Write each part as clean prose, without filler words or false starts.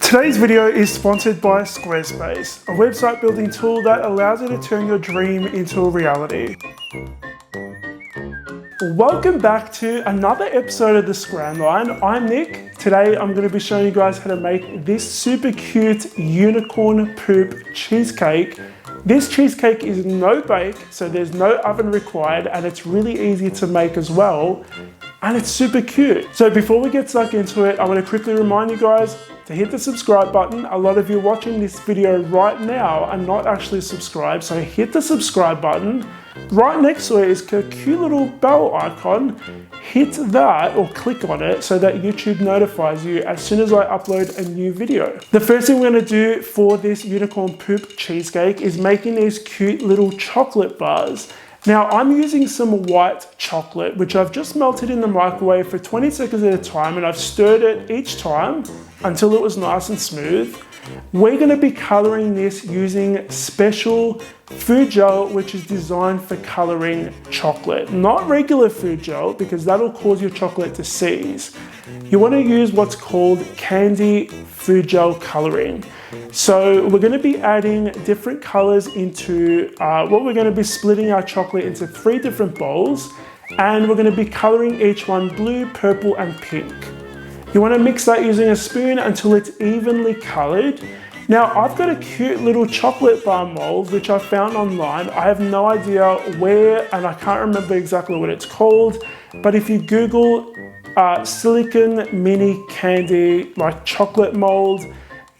Today's video is sponsored by Squarespace, a website building tool that allows you to turn your dream into a reality. Welcome back to another episode of the Scran Line. I'm Nick. Today I'm going to be showing you guys how to make this super cute unicorn poop cheesecake. This cheesecake is no bake, so there's no oven required, and it's really easy to make as well. And it's super cute. So before we get stuck into it, I want to quickly remind you guys to hit the subscribe button. A lot of you watching this video right now are not actually subscribed, so hit the subscribe button. Right next to it is a cute little bell icon. Hit that or click on it so that YouTube notifies you as soon as I upload a new video. The first thing we're going to do for this unicorn poop cheesecake is making these cute little chocolate bars. Now I'm using some white chocolate, which I've just melted in the microwave for 20 seconds at a time, and I've stirred it each time until it was nice and smooth. We're going to be coloring this using special food gel, which is designed for coloring chocolate, not regular food gel, because that'll cause your chocolate to seize. You want to use what's called candy food gel coloring. So we're going to be adding different colors into what we're going to be splitting our chocolate into 3 different bowls, and we're going to be coloring each one blue, purple, and pink. You want to mix that using a spoon until it's evenly colored. Now I've got a cute little chocolate bar mold which I found online. I have no idea where, and I can't remember exactly what it's called, but if you Google silicon mini candy like chocolate mold,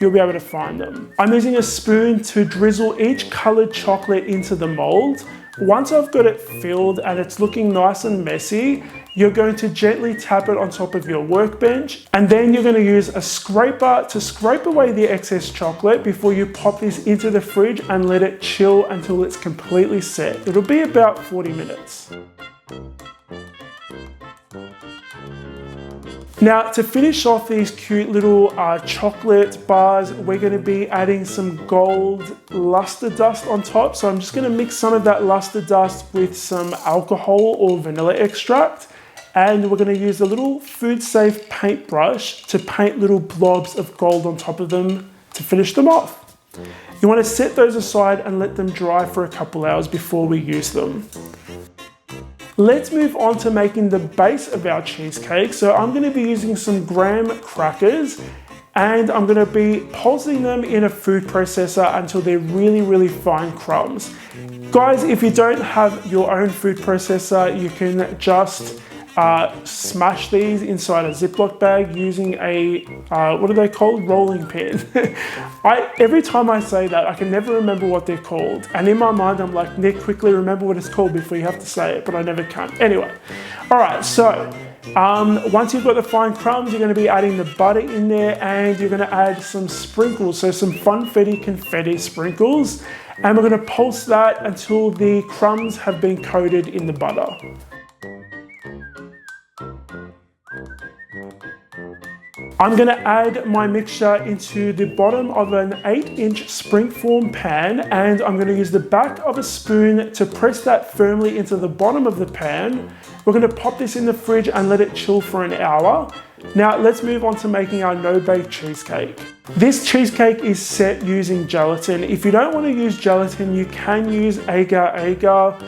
you'll be able to find them. I'm using a spoon to drizzle each colored chocolate into the mold. Once I've got it filled and it's looking nice and messy, you're going to gently tap it on top of your workbench, and then you're going to use a scraper to scrape away the excess chocolate before you pop this into the fridge and let it chill until it's completely set. It'll be about 40 minutes. Now to finish off these cute little chocolate bars, we're going to be adding some gold luster dust on top. So I'm just going to mix some of that luster dust with some alcohol or vanilla extract. And we're going to use a little food safe paintbrush to paint little blobs of gold on top of them to finish them off. You want to set those aside and let them dry for a couple hours before we use them. Let's move on to making the base of our cheesecake. So I'm going to be using some graham crackers, and I'm going to be pulsing them in a food processor until they're really, really fine crumbs. Guys, if you don't have your own food processor, you can just smash these inside a Ziploc bag using a, what are they called? Rolling pin. Every time I say that, I can never remember what they're called. And in my mind, I'm like, Nick, quickly remember what it's called before you have to say it, but I never can. Anyway, all right, so once you've got the fine crumbs, you're going to be adding the butter in there, and you're going to add some sprinkles, so some funfetti confetti sprinkles, and we're going to pulse that until the crumbs have been coated in the butter. I'm going to add my mixture into the bottom of an 8-inch springform pan, and I'm going to use the back of a spoon to press that firmly into the bottom of the pan. We're going to pop this in the fridge and let it chill for an hour. Now let's move on to making our no-bake cheesecake. This cheesecake is set using gelatin. If you don't want to use gelatin, you can use agar-agar.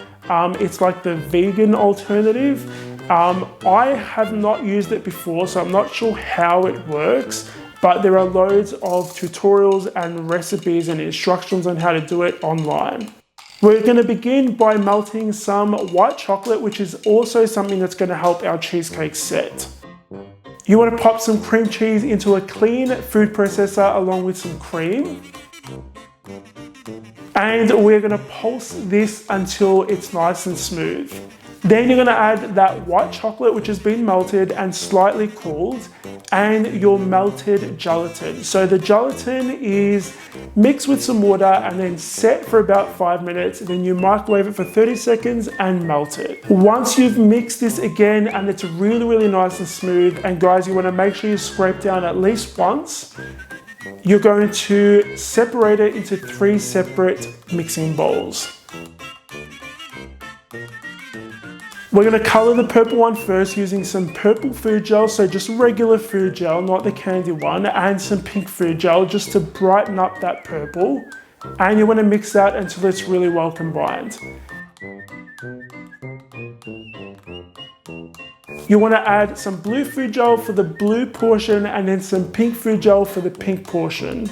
It's like the vegan alternative. I have not used it before, so I'm not sure how it works, but there are loads of tutorials and recipes and instructions on how to do it online. We're going to begin by melting some white chocolate, which is also something that's going to help our cheesecake set. You want to pop some cream cheese into a clean food processor along with some cream. And we're going to pulse this until it's nice and smooth. Then you're going to add that white chocolate which has been melted and slightly cooled, and your melted gelatin. So the gelatin is mixed with some water and then set for about 5 minutes. Then you microwave it for 30 seconds and melt it. Once you've mixed this again and it's really, really nice and smooth, and guys, you want to make sure you scrape down at least once, you're going to separate it into 3 separate mixing bowls. We're going to colour the purple one first using some purple food gel, so just regular food gel, not the candy one, and some pink food gel just to brighten up that purple. And you want to mix that until it's really well combined. You want to add some blue food gel for the blue portion and then some pink food gel for the pink portion.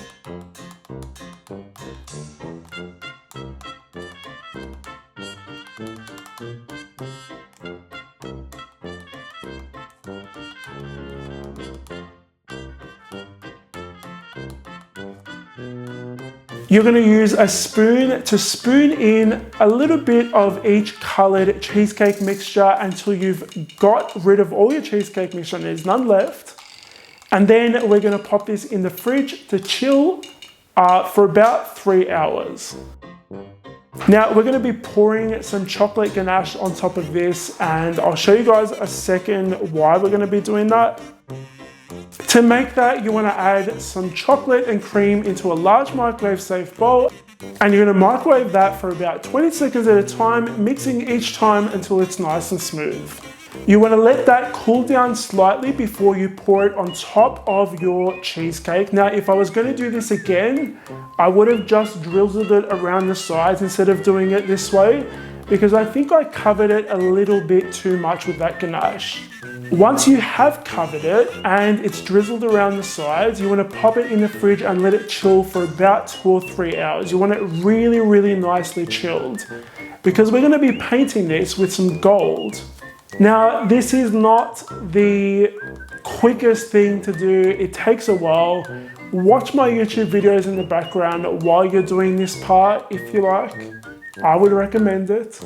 You're going to use a spoon to spoon in a little bit of each coloured cheesecake mixture until you've got rid of all your cheesecake mixture and there's none left. And then we're going to pop this in the fridge to chill for about 3 hours. Now we're going to be pouring some chocolate ganache on top of this, and I'll show you guys a second why we're going to be doing that. To make that, you want to add some chocolate and cream into a large microwave safe bowl, and you're going to microwave that for about 20 seconds at a time, mixing each time until it's nice and smooth. You want to let that cool down slightly before you pour it on top of your cheesecake. Now, if I was going to do this again, I would have just drizzled it around the sides instead of doing it this way, because I think I covered it a little bit too much with that ganache. Once you have covered it and it's drizzled around the sides, you want to pop it in the fridge and let it chill for about 2 or 3 hours. You want it really, really nicely chilled, because we're going to be painting this with some gold. Now, this is not the quickest thing to do. It takes a while. Watch my YouTube videos in the background while you're doing this part, if you like. I would recommend it.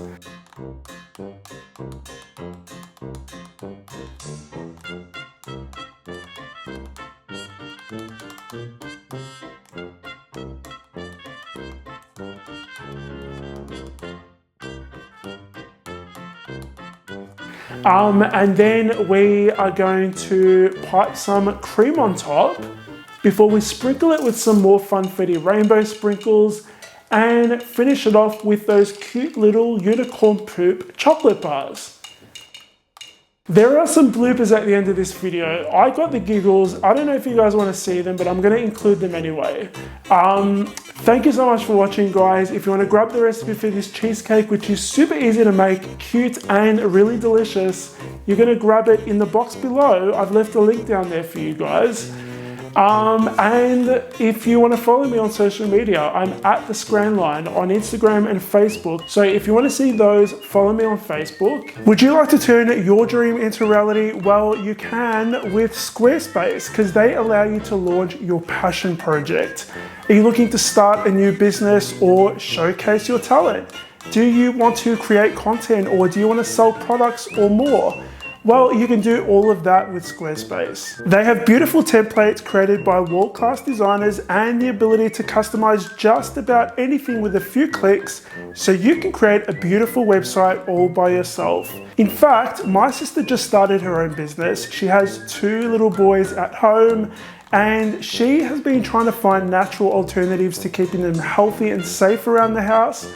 And then we are going to pipe some cream on top before we sprinkle it with some more funfetti rainbow sprinkles and finish it off with those cute little unicorn poop chocolate bars. There are some bloopers at the end of this video. I got the giggles. I don't know if you guys want to see them, but I'm going to include them anyway. Thank you so much for watching, guys. If you want to grab the recipe for this cheesecake, which is super easy to make, cute and really delicious, you're going to grab it in the box below. I've left a link down there for you guys. And if you want to follow me on social media, I'm at the Scran Line on Instagram and Facebook. So if you want to see those, follow me on Facebook. Would you like to turn your dream into reality? Well, you can with Squarespace, because they allow you to launch your passion project. Are you looking to start a new business or showcase your talent? Do you want to create content, or do you want to sell products or more? Well, you can do all of that with Squarespace. They have beautiful templates created by world-class designers and the ability to customize just about anything with a few clicks, so you can create a beautiful website all by yourself. In fact, my sister just started her own business. She has 2 little boys at home, and she has been trying to find natural alternatives to keeping them healthy and safe around the house.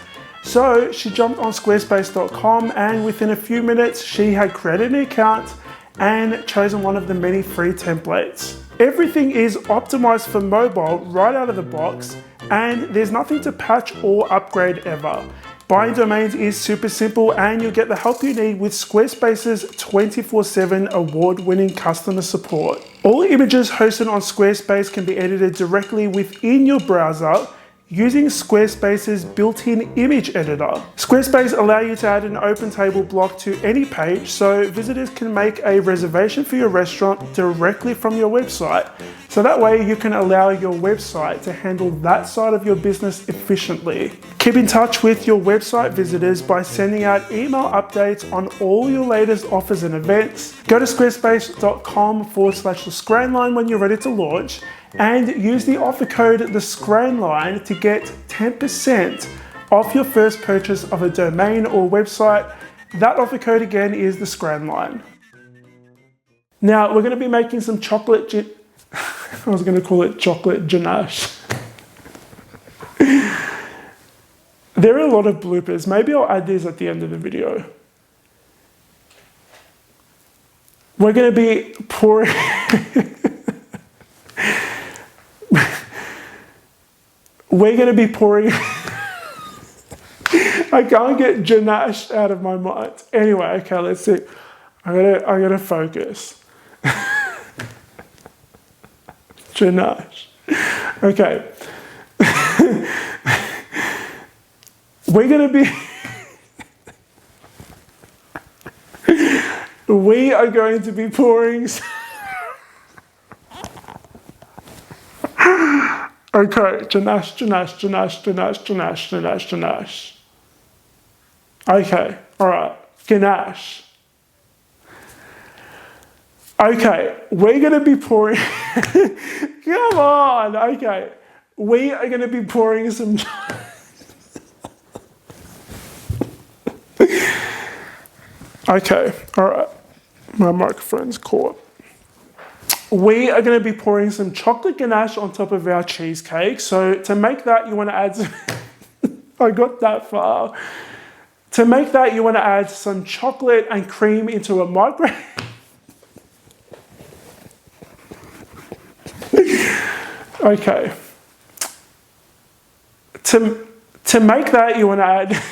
So she jumped on squarespace.com, and within a few minutes she had created an account and chosen one of the many free templates. Everything is optimized for mobile right out of the box, and there's nothing to patch or upgrade ever. Buying domains is super simple, and you'll get the help you need with Squarespace's 24/7 award-winning customer support. All images hosted on Squarespace can be edited directly within your browser using Squarespace's built-in image editor. Squarespace allows you to add an open table block to any page, so visitors can make a reservation for your restaurant directly from your website. So that way you can allow your website to handle that side of your business efficiently. Keep in touch with your website visitors by sending out email updates on all your latest offers and events. Go to squarespace.com/the Scran Line when you're ready to launch, and use the offer code the Scran Line to get 10% off your first purchase of a domain or website. That offer code again is the Scran Line. Now we're going to be making some chocolate I was going to call it chocolate ganache. There are a lot of bloopers. Maybe I'll add these at the end of the video. We're going to be pouring... We're going to be pouring... I can't get ganache out of my mind. Anyway, okay, let's see. I gotta focus. Ganache. Okay. We're gonna be... We are going to be pouring... Okay, ganache, ganache, ganache, ganache, ganache, ganache, ganache. Okay, all right, ganache. Okay, we're going to be pouring... Come on, okay. We are going to be pouring some... Okay, all right. My microphone's caught. We are going to be pouring some chocolate ganache on top of our cheesecake. So to make that, you want to add some... I got that far. To make that, you want to add some chocolate and cream into a microwave. Okay. To make that, you want to add...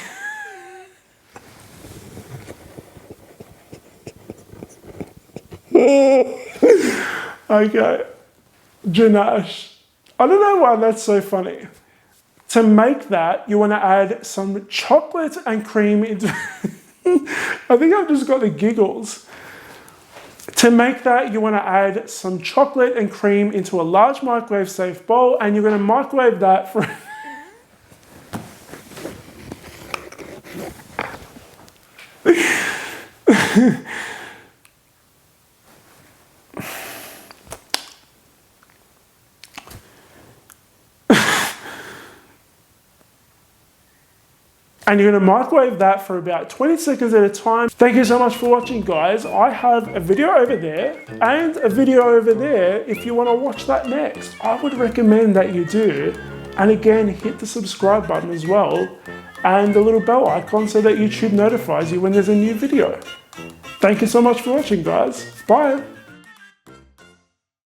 Okay. Ganache. I don't know why that's so funny. To make that, you want to add some chocolate and cream into... I think I've just got the giggles. To make that, you want to add some chocolate and cream into a large microwave-safe bowl, and you're going to microwave that for... And you're going to microwave that for about 20 seconds at a time. Thank you so much for watching, guys. I have a video over there and a video over there if you want to watch that next. I would recommend that you do. And again, hit the subscribe button as well and the little bell icon so that YouTube notifies you when there's a new video. Thank you so much for watching, guys. Bye.